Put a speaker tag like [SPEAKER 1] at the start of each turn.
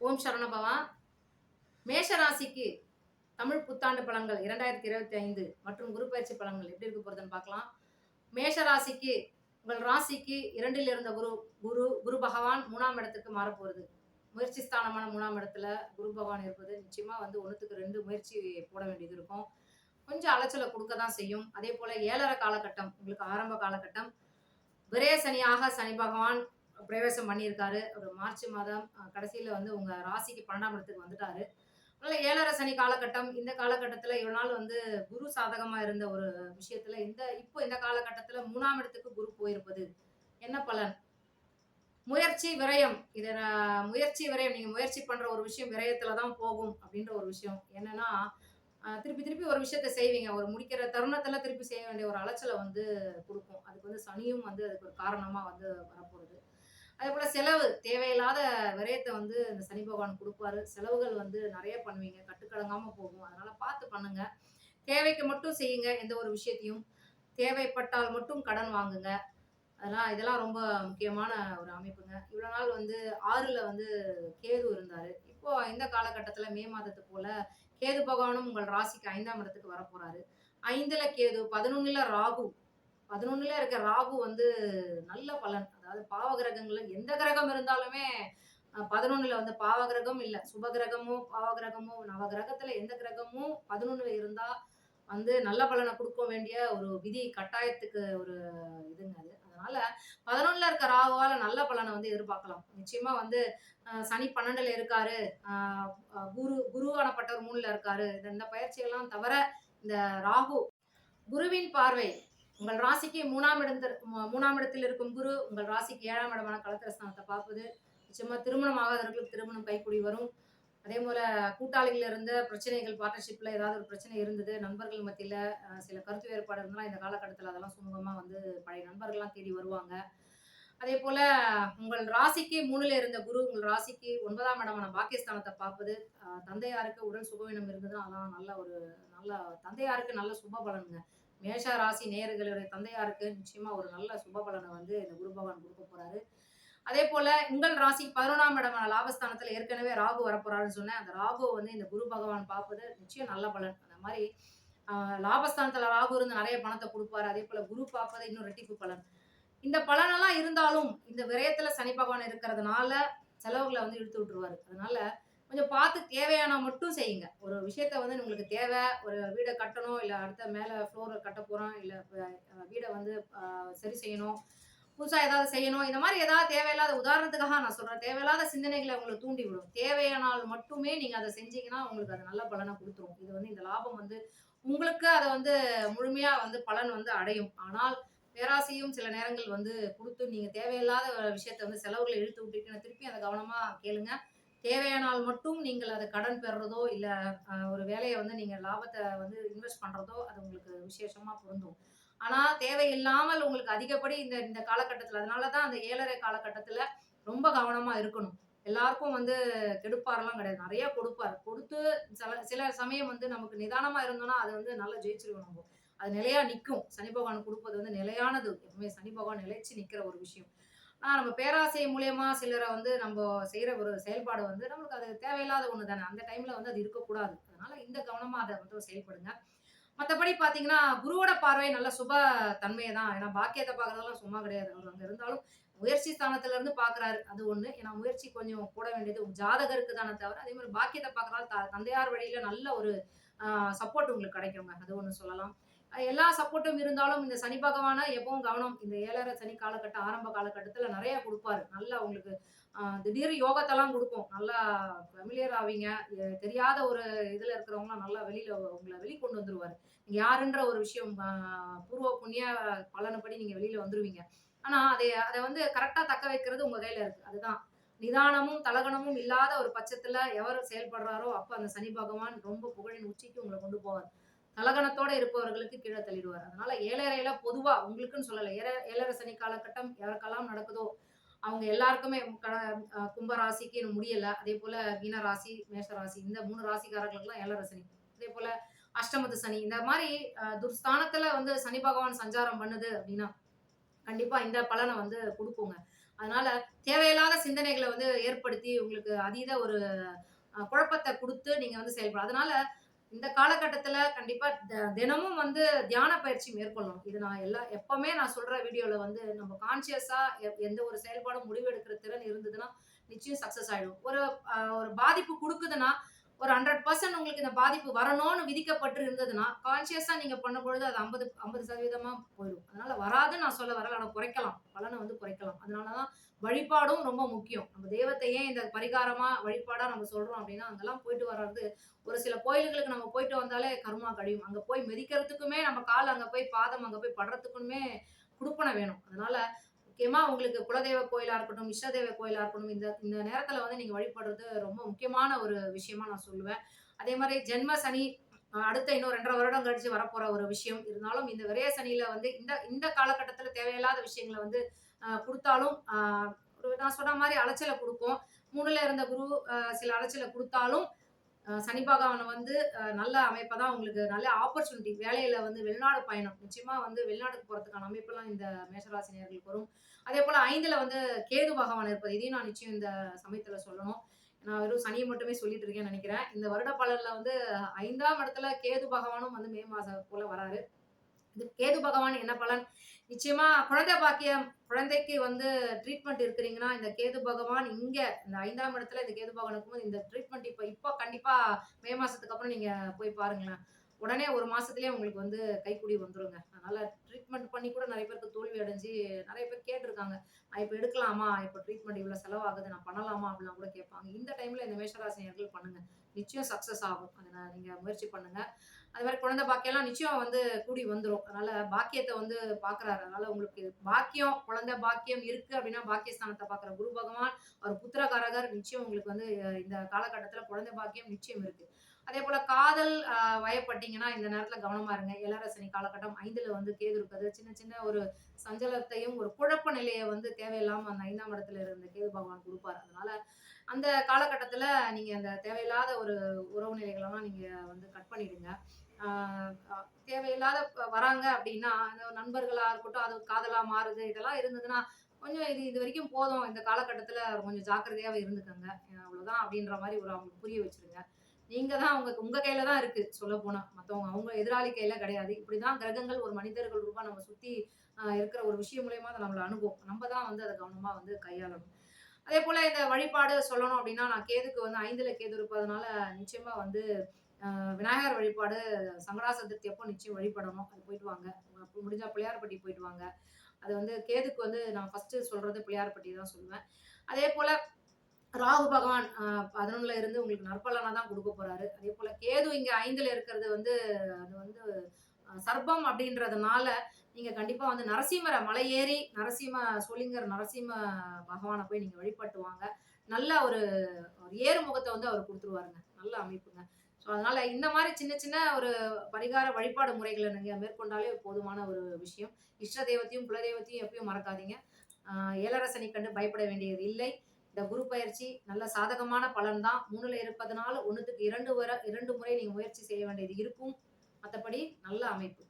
[SPEAKER 1] ஓம் சரவணபவா. மேஷ ராசிக்கு தமிழ் புத்தாண்டு பலன்கள் 2025 மற்றும் குரு பயிற்சி பலன்கள் எப்படி இருக்க போறதுன்னு பார்க்கலாம். மேஷ ராசிக்கு உங்கள் ராசிக்கு 2ல் இருந்த குரு குரு குரு பகவான் 3ஆம் இடத்துக்கு மாறப்போகுது. முயற்சி ஸ்தானமான 3ஆம் இடத்துல குரு பகவான் இருப்பது நிச்சயமா வந்து 1க்கு 2 முயற்சி போட வேண்டியது இருக்கும். கொஞ்சம் அலைச்சலை கொடுக்க தான் செய்யும். அதே போல 7.5 காலகட்டம் உங்களுக்கு ஆரம்ப காலகட்டம். விரய சனியாக சனி பகவான் பிரவேசம் பண்ணியிருக்காரு. ஒரு மார்ச் மாதம் கடைசியில வந்து உங்க ராசிக்கு 12ஆம் இடத்துக்கு வந்துட்டாரு. அதனால 7.5 சனி காலகட்டம். இந்த காலகட்டத்துல இவ்வளவு நாள் வந்து குரு சாதகமா இருந்த ஒரு விஷயத்துல இப்போ இந்த காலகட்டத்துல 3ஆம் இடத்துக்கு குரு போயிருப்பது என்ன பலன்? முயற்சி விரயம். முயற்சி விரயம். நீங்க முயற்சி பண்ற ஒரு விஷயம் விரயத்துல தான் போகும் அப்படின்ற ஒரு விஷயம். என்னன்னா, திருப்பி திருப்பி ஒரு விஷயத்த செய்வீங்க. ஒரு முடிக்கிற தருணத்துல திருப்பி செய்ய வேண்டிய ஒரு அலைச்சல வந்து குடுக்கும். அதுக்கு வந்து சனியும் வந்து அதுக்கு ஒரு காரணமா வந்து வரப்போகுது. அதேபோல செலவு தேவையில்லாத விரயத்த வந்து இந்த சனி பகவான் குடுப்பாரு. செலவுகள் வந்து நெறைய பண்ணுவீங்க. கட்டுக்கடங்காம போகும். அதனால பார்த்து பண்ணுங்க. தேவைக்கு மட்டும் செய்யுங்க எந்த ஒரு விஷயத்தையும். தேவைப்பட்டால் மட்டும் கடன் வாங்குங்க. இதெல்லாம் ரொம்ப முக்கியமான ஒரு அமைப்புங்க. இவ்வளவு நாள் வந்து 6ல வந்து கேது இருந்தாரு. இப்போ இந்த காலகட்டத்தில மே மாதத்து போல கேது பகவானும் உங்கள் ராசிக்கு 5ஆம் இடத்துக்கு வரப்போறாரு. 5ல கேது, 11ல ராகு. 11ல இருக்க ராகு வந்து நல்ல பலன். அதாவது பாவ கிரகங்கள்ல எந்த கிரகம் இருந்தாலுமே 11ல வந்து பாவ கிரகம் இல்ல. சுப கிரகமோ, பாவ கிரகமோ, நவ கிரகத்துல எந்த கிரகமும் 11ல இருந்தா வந்து நல்ல பலன குடுக்க வேண்டிய ஒரு விதி கட்டாயத்துக்கு ஒரு இதுங்க அது. அதனால 11ல இருக்க ராகுவால நல்ல பலன வந்து எதிர்பார்க்கலாம். நிச்சயமா வந்து சனி 12ல இருக்காரு. அ குருவானப்பட்டவர் 3ல இருக்காரு. இந்த பயிற்சியெல்லாம் தவிர இந்த ராகு குருவின் பார்வை உங்கள் ராசிக்கு 3ஆம் இடத்தில் இருக்கும் குரு உங்கள் ராசிக்கு 7ஆம் இடமான களத்திரஸ்தானத்தை பார்ப்பது நிச்சயமா திருமணம் ஆகாதவர்களுக்கு திருமணம் கைக்கூடி வரும். அதே போல கூட்டாளிகள் இருந்த பிரச்சனைகள் பார்ட்னர்ஷிப்ல ஏதாவது ஒரு பிரச்சனை இருந்தது நண்பர்கள் மத்தியில சில கருத்து வேறுபாடு இருந்தாலும் இந்த காலகட்டத்தில் அதெல்லாம் சுமூகமா வந்து பழைய நண்பர்கள்லாம் தேடி வருவாங்க. அதே போல உங்கள் ராசிக்கு 3ல இருந்த குரு உங்கள் ராசிக்கு 9ஆம் இடமான பாக்கியஸ்தானத்தை பார்ப்பது தந்தையாருக்கு உடல் சுகவீனம் இருந்ததுன்னா அதான் நல்ல தந்தையாருக்கு நல்ல சுப பலனுங்க. மேஷ ராசி நேயர்களுடைய தந்தையாருக்கு நிச்சயமா ஒரு நல்ல சுப பலனை வந்து இந்த குரு பகவான் கொடுக்க போறாரு. அதே போல உங்கள் ராசி 11ஆம் இடமான லாபஸ்தானத்துல ஏற்கனவே ராகு வரப்போறாருன்னு சொன்னேன். அந்த ராகுவை வந்து இந்த குரு பகவான் பார்ப்பது நிச்சயம் நல்ல பலன். அந்த மாதிரி லாபஸ்தானத்துல ராகு இருந்து நிறைய பணத்தை கொடுப்பாரு. அதே போல குரு பார்ப்பது இன்னும் ரெட்டிப்பு பலன். இந்த பலனெல்லாம் இருந்தாலும் இந்த விரயத்துல சனி பகவான் இருக்கிறதுனால செலவுகளை வந்து இழுத்து விட்டுருவாரு. அதனால கொஞ்சம் பார்த்து தேவையானா மட்டும் செய்யுங்க. ஒரு விஷயத்த வந்து உங்களுக்கு தேவை, ஒரு வீட கட்டணும், இல்ல அடுத்த மேல ஃப்ளோர் கட்ட போறோம், இல்ல வீட வந்து சரி செய்யணும், புதுசா ஏதாவது செய்யணும். இந்த மாதிரி ஏதாவது தேவையில்லாத உதாரணத்துக்காக நான் சொல்றேன். தேவையில்லாத சிந்தனைகளை உங்களை தூண்டி விடும். தேவையானால் மட்டுமே நீங்க அதை செஞ்சீங்கன்னா உங்களுக்கு அது நல்ல பலனை குடுத்துரும். இது வந்து இந்த லாபம் வந்து உங்களுக்கு அத வந்து முழுமையா வந்து பலன் வந்து அடையும். ஆனால் பேராசையும் சில நேரங்கள் வந்து குடுத்து நீங்க தேவையில்லாத விஷயத்த வந்து செலவுகள இழுத்து விட்டுட்டு திருப்பி அத கவனமா கேளுங்க. தேவையானால் மட்டும் நீங்கள் அத கடன் பெறுறதோ, இல்ல ஒரு வேலைய வந்து நீங்க லாபத்த வந்து இன்வெஸ்ட் பண்றதோ, அது உங்களுக்கு விசேஷமா பொருந்தும். ஆனா தேவையில்லாமல் உங்களுக்கு அதிகப்படி இந்த இந்த காலகட்டத்துல அதனால தான் அந்த 7.5 காலகட்டத்துல ரொம்ப கவனமா இருக்கணும். எல்லாருக்கும் வந்து கெடுப்பார்லாம் கிடையாது. நெறைய கொடுப்பார். கொடுத்து சில சமயம் வந்து நமக்கு நிதானமா இருந்தோம்னா, அது வந்து நல்லா ஜெயிச்சுருவோம் நம்ப. அது நிலையா நிக்கும். சனி பகவான் குடுப்பது வந்து நிலையானது. எப்பவுமே சனி பகவான் நிலைச்சு நிக்கிற ஒரு விஷயம். நம்ம பேராசை மூலியமா சிலர வந்து நம்ப செய்ற ஒரு செயல்பாடு வந்து நம்மளுக்கு அது தேவையில்லாத ஒண்ணு தானே. அந்த டைம்ல வந்து அது இருக்கக்கூடாது. அதனால இந்த கவனமா அத வந்து செயல்படுங்க. மத்தபடி பார்த்தீங்கன்னா, குருவோட பார்வை நல்ல சுப தன்மைய தான். ஏன்னா பாக்கியத்த பார்க்குறதெல்லாம் சும்மா கிடையாது. அவரு அங்க இருந்தாலும் முயற்சி ஸ்தானத்துல இருந்து பார்க்குறாரு. அது ஒண்ணு. ஏன்னா முயற்சி கொஞ்சம் போட வேண்டியது உங்க ஜாதகருக்கு தானே தவிர, அதே மாரி பாக்கியத்த பார்க்குறதால தந்தையார் வழியில நல்ல ஒரு சப்போர்ட் உங்களுக்கு கிடைக்குங்க. அது ஒண்ணு சொல்லலாம். எல்லா சப்போர்ட்டும் இருந்தாலும் இந்த சனி பகவான எப்பவும் கவனம். இந்த 7.5 சனி காலகட்டம் ஆரம்ப காலகட்டத்துல நெறைய குடுப்பாரு. நல்லா உங்களுக்கு திடீர் யோகத்தெல்லாம் குடுக்கும். நல்லா ஃபெமிலியர் ஆவீங்க. தெரியாத ஒரு இதுல இருக்கிறவங்கலாம் நல்லா வெளியில உங்கள வெளிக்கொண்டு வந்துருவாரு. நீங்க யாருன்ற ஒரு விஷயம் பூர்வ புண்ணிய பலனப்படி நீங்க வெளியில வந்துருவீங்க. ஆனா அத வந்து கரெக்ட்டா தக்க வைக்கிறது உங்க கையில இருக்கு. அதுதான். நிதானமும், தலகணமும் இல்லாத ஒரு பட்சத்துல எவர் செயல்படுறாரோ, அப்ப அந்த சனி பகவான் ரொம்ப புகழின் உச்சிக்கு உங்கள கொண்டு போவார். தலகணத்தோட இருப்பவர்களுக்கு கீழ தள்ளிடுவார். அதனால 7.5ல பொதுவா உங்களுக்குன்னு சொல்லல. 7.5 சனி காலகட்டம் யாருக்கெல்லாம் நடக்குதோ, அவங்க எல்லாருக்குமே கும்ப ராசிக்கு இன்னும் முடியல. அதேபோல மீன ராசி, மேஷ ராசி இந்த 3 ராசிக்காரர்களுக்கெல்லாம் 7.5 சனி. அதேபோல அஷ்டமத்து சனி. இந்த மாரி துர்ஸ்தானத்துல வந்து சனி பகவான் சஞ்சாரம் பண்ணுது அப்டின்னா, கண்டிப்பா இந்த பலன வந்து குடுக்குங்க. அதனால தேவையில்லாத சிந்தனைகள வந்து ஏற்படுத்தி உங்களுக்கு அதீத ஒரு குழப்பத்த குடுத்து நீங்க வந்து செயல்படும். அதனால இந்த காலகட்டத்தில கண்டிப்பா தினமும் வந்து தியான பயிற்சி மேற்கொள்ளணும். இது நான் எப்பவுமே நான் சொல்ற வீடியோல வந்து நம்ம கான்ஷியஸா எந்த ஒரு செயல்பாடும் முடிவெடுக்கிற திறன் இருந்ததுன்னா, நிச்சயம் சக்சஸ் ஆயிடும். ஒரு பாதிப்பு குடுக்குதுன்னா, ஒரு 100% உங்களுக்கு இந்த பாதிப்பு வரணும்னு விதிக்கப்பட்டு இருந்ததுன்னா, கான்ஷியஸா நீங்க பண்ணும்பொழுது அது 50% போயிடும். அதனால வராதுன்னு நான் சொல்ல வரல. ஆனா குறைக்கலாம். பலன வந்து குறைக்கலாம். அதனால தான் வழிபாடும் ரொம்ப முக்கியம். நம்ம தெய்வத்த ஏன் இந்த பரிகாரமா, வழிபாடா நம்ம சொல்றோம் அப்டின்னா, அங்கலாம் போயிட்டு வர்றது ஒரு சில கோயில்களுக்கு நம்ம போயிட்டு வந்தாலே கர்மா கழியும். அங்க போய் மிதிக்கிறதுக்குமே நம்ம கால் அங்க போய் பாதம் அங்க போய் படுறதுக்குமே குடுப்பன வேணும். அதனால முக்கியமா உங்களுக்கு குலதெய்வ கோயிலா இருக்கட்டும், இஷ்ட தெய்வ கோயிலா இருக்கட்டும், இந்த இந்த நேரத்துல வந்து நீங்க வழிபடுறது ரொம்ப முக்கியமான ஒரு விஷயமா நான் சொல்லுவேன். அதே மாரி ஜென்ம சனி அடுத்த இன்னும் 2 1/2 வருடம் கழிச்சு வரப்போற ஒரு விஷயம். இருந்தாலும் இந்த விரய சனியில வந்து இந்த இந்த காலகட்டத்தில தேவையில்லாத விஷயங்கள வந்து குடுத்தாலும், ஒரு நான் சொன்ன மாரி அலைச்சல குடுக்கும். 3ல இருந்த குரு சில அலைச்சல குடுத்தாலும், சனி பகவான் வந்து நல்ல அமைப்ப தான் உங்களுக்கு நல்ல ஆப்பர்ச்சுனிட்டி வேலையில வந்து வெளிநாடு பயணம். நிச்சயமா வந்து வெளிநாட்டுக்கு போறதுக்கான அமைப்பெல்லாம் இந்த மேஷராசி நேயர்களுக்கு வரும். அதேபோல 5ல வந்து கேது பகவான் இருப்பது. இதையும் நான் நிச்சயம் இந்த சமயத்துல சொல்லணும். நான் வெறும் சனிய மட்டுமே சொல்லிட்டு இருக்கேன்னு நெனைக்கிறேன். இந்த வருட பலன்ல வந்து 5ஆம் இடத்துல கேது பகவானும் வந்து மே மாசம் போல வராரு. இது கேது பகவான் என்ன பலன்? நிச்சயமா குழந்தை பாக்கியம் குழந்தைக்கு வந்து ட்ரீட்மெண்ட் இருக்கிறீங்கன்னா, இந்த கேது பகவான் இங்க இந்த 5ஆம் இடத்துல இந்த கேது பகவான் இருக்கும்போது, இந்த ட்ரீட்மெண்ட் இப்ப கண்டிப்பா மே மாசத்துக்கு அப்புறம் நீங்க போய் பாருங்களேன். உடனே 1 மாசத்திலேயே உங்களுக்கு வந்து கைக்கூடி வந்துருங்க. அதனால ட்ரீட்மெண்ட் பண்ணி கூட நெறைய பேருக்கு தோல்வி அடைஞ்சு நெறைய பேர் கேட்டுருக்காங்க. நான் இப்ப எடுக்கலாமா? இப்ப ட்ரீட்மெண்ட் இவ்வளோ செலவாகுது. நான் பண்ணலாமா? அப்படிலாம் கூட கேட்பாங்க. இந்த டைம்ல இந்த மேஷராசி நேயர்கள் பண்ணுங்க. நிச்சயம் சக்சஸ் ஆகும். அத நீங்க முயற்சி பண்ணுங்க. அது மாரி குழந்தை பாக்கியம்லாம் நிச்சயம் வந்து கூடி வந்துரும். அதனால பாக்கியத்த வந்து பார்க்குறாரு. அதனால உங்களுக்கு பாக்கியம், குழந்தை பாக்கியம் இருக்கு அப்டின்னா, பாக்கியஸ்தானத்த பார்க்குற குரு பகவான், அவர் புத்திரகாரகர். நிச்சயம் உங்களுக்கு வந்து இந்த காலகட்டத்தில குழந்தை பாக்கியம் நிச்சயம் இருக்கு. அதேபோல காதல் வயப்பட்டீங்கன்னா, இந்த நேரத்தில கவனமா இருங்க. ஏழரை சனி காலகட்டம் 5ல வந்து கேது இருக்கிறது. சின்ன சின்ன ஒரு சஞ்சலத்தையும், ஒரு குழப்ப நிலைய வந்து தேவையில்லாம அந்த 5ஆம் இடத்துல இருந்த கேது பகவான் குடுப்பாரு. அதனால அந்த காலகட்டத்தில நீங்க அந்த தேவையில்லாத ஒரு உறவு நிலைகளெல்லாம் நீங்க வந்து கட் பண்ணிடுங்க. ஆ அ தேவையில்லாத வராங்க அப்டின்னா, அந்த நண்பர்களா இருக்கட்டும், அது காதலா மாறுது. இதெல்லாம் இருந்ததுன்னா, கொஞ்சம் இதுவரைக்கும் போதும். இந்த காலகட்டத்தில கொஞ்சம் ஜாக்கிரதையாவே இருந்துக்கங்க. அவ்வளோதான் அப்டின்ற மாரி அவங்களுக்கு புரிய வச்சுருங்க. நீங்க தான் உங்க உங்க கையில தான் இருக்கு சொல்லப்போனா. மத்தவங்க அவங்க எதிராளி கையில கிடையாது. இப்படிதான் கிரகங்கள் ஒரு மனிதர்கள் ரூபா நம்ம சுத்தி இருக்கிற ஒரு விஷயம் மூலியமா அத நம்மள அணுகும். நம்ம தான் வந்து அத கவனமா வந்து கையாளணும். அதேபோல இந்த வழிபாடு சொல்லணும் அப்டின்னா, நான் கேதுக்கு வந்து 5ல கேது இருப்பதனால நிச்சயமா வந்து விநாயகர் வழிபாடு சங்கடா சதுர்த்தி அப்போ நிச்சயம் வழிபடணும். அது போயிட்டு வாங்க. முடிஞ்சா பிள்ளையார்பட்டி போயிட்டு வாங்க. அது வந்து கேதுக்கு வந்து நான் ஃபர்ஸ்ட்டு சொல்றது பிள்ளையார்பட்டி தான் சொல்லுவேன். அதேபோல ராகு பகவான் 11ல இருந்து உங்களுக்கு நற்பலனா தான் குடுக்க போறாரு. அதேபோல கேது இங்க 5ல இருக்கிறது வந்து அது வந்து சர்ப்பம் அப்படின்றதுனால, நீங்க கண்டிப்பா வந்து நரசிம்மர மலை ஏறி சோளிங்கர் நரசிம்ம பகவான போய் நீங்க வழிபட்டு வாங்க. நல்ல ஒரு ஒரு ஏறு முகத்த வந்து அவர் குடுத்துருவாருங்க. நல்ல அமைப்புங்க. ஸோ அதனால இந்த மாரி சின்ன சின்ன ஒரு பரிகார வழிபாடு முறைகள நீங்க மேற்கொண்டாலே போதுமான ஒரு விஷயம். இஷ்ட தெய்வத்தையும், குலதெய்வத்தையும் எப்பயும் மறக்காதீங்க. ஆ 7 சனி கண்டு பயப்பட வேண்டியது இல்லை. இந்த குரு பயிற்சி நல்ல சாதகமான பலன் தான். 3ல இருப்பதனால 1க்கு 2 2 முறை நீங்க முயற்சி செய்ய வேண்டியது இருக்கும். மத்தபடி நல்ல அமைப்பு.